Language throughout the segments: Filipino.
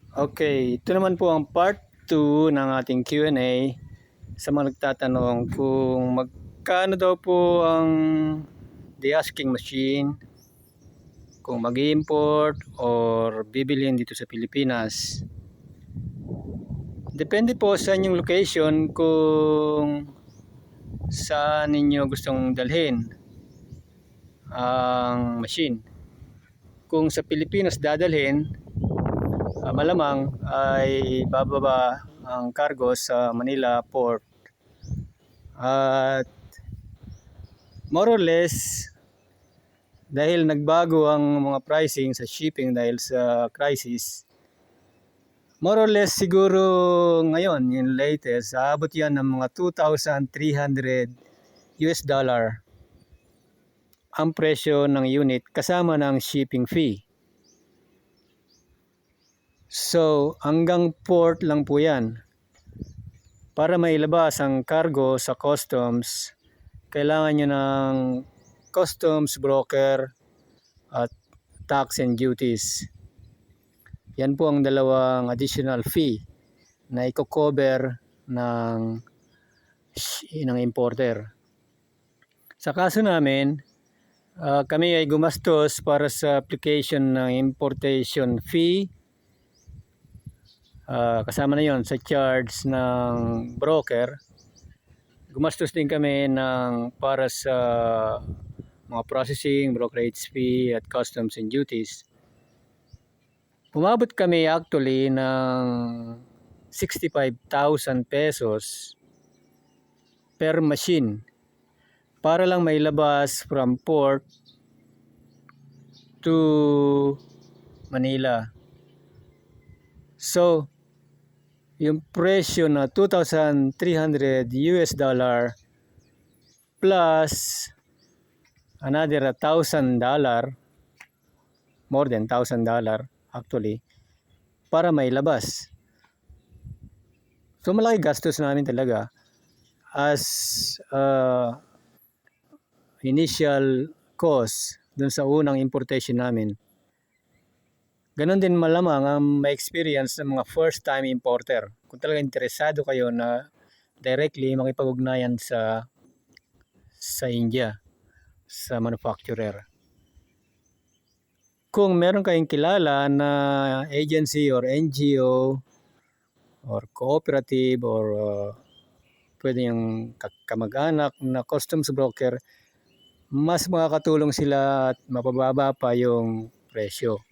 Okay, ito naman po ang part 2 ng ating Q&A sa mga nagtatanong kung magkano daw po ang de-asking machine, kung mag-import or bibilhin dito sa Pilipinas. Depende po sa inyong location kung saan ninyo gustong dalhin ang machine. Kung sa Pilipinas dadalhin, malamang ay bababa ang cargo sa Manila Port. At more or less, dahil nagbago ang mga pricing sa shipping dahil sa crisis, more or less siguro ngayon, yung latest, aabot yan ng mga $2,300 ang presyo ng unit kasama ng shipping fee. So, hanggang port lang po yan. Para mailabas ang cargo sa customs, kailangan nyo ng customs broker at tax and duties. Yan po ang dalawang additional fee na i-cover ng importer. Sa kaso namin, kami ay gumastos para sa application ng importation fee. Kasama na yon sa charge ng broker. Gumastos din kami para sa mga processing, brokerage fee at customs and duties. Umabot kami actually ng 65,000 pesos per machine para lang mailabas from port to Manila. So, yung presyo na $2,300 plus another $1,000, more than $1,000 actually, para mailabas. So malaki gastos namin talaga as initial cost dun sa unang importation namin. Ganon din malamang ang ma-experience ng mga first time importer. Kung talaga interesado kayo na directly makipag-ugnayan sa India, sa manufacturer. Kung meron kayong kilala na agency or NGO or cooperative or pwede yung kamag-anak na customs broker, mas makakatulong sila at mapababa pa yung presyo.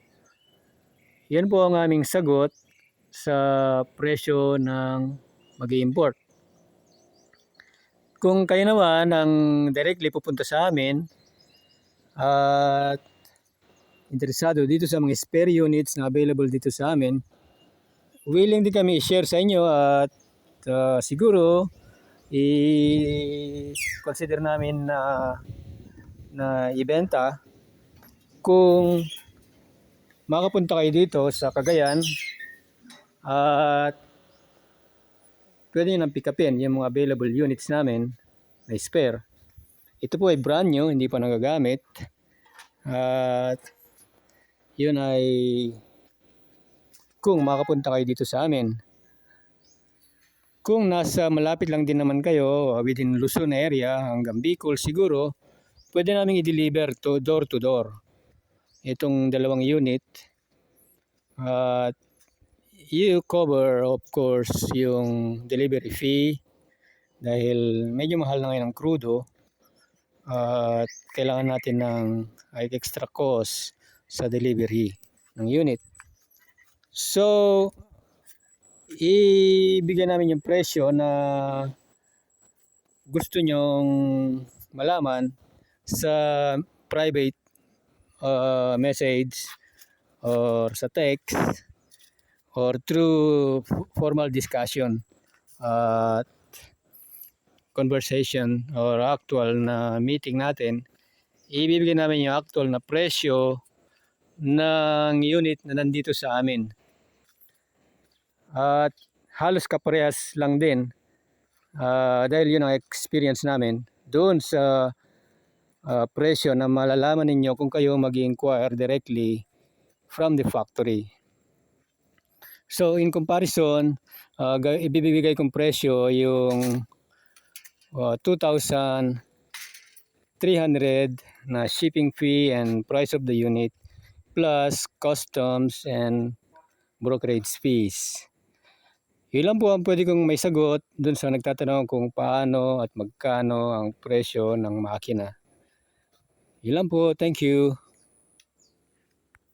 Yan po ang aming sagot sa presyo ng mag-i-import. Kung kayo naman ang directly pupunta sa amin at interesado dito sa mga spare units na available dito sa amin, willing din kami i-share sa inyo at siguro i-consider namin na ibenta kung makapunta kayo dito sa Cagayan at pwede nyo nang pick upin yung mga available units namin na spare. Ito po ay brand new, hindi pa nagagamit. At yun ay kung makapunta kayo dito sa amin. Kung nasa malapit lang din naman kayo within Luzon area hanggang Bicol siguro, pwede namin i-deliver to door. Itong dalawang unit. At you cover of course yung delivery fee dahil medyo mahal na ngayon ang crudo at kailangan natin ng extra cost sa delivery ng unit. So, ibigay namin yung presyo na gusto nyong malaman sa private message or sa text or through formal discussion at conversation or actual na meeting natin. Ibibigay namin yung actual na presyo ng unit na nandito sa amin. At halos kaparehas lang din dahil yun ang experience namin doon sa presyo na malalaman ninyo kung kayo mag-inquire directly from the factory. So in comparison, ibibigay kong presyo yung 2,300 na shipping fee and price of the unit plus customs and brokerage fees. Yun lang po ang pwede kong may sagot dun sa nagtatanong kung paano at magkano ang presyo ng makina. Yun lang po. Thank you.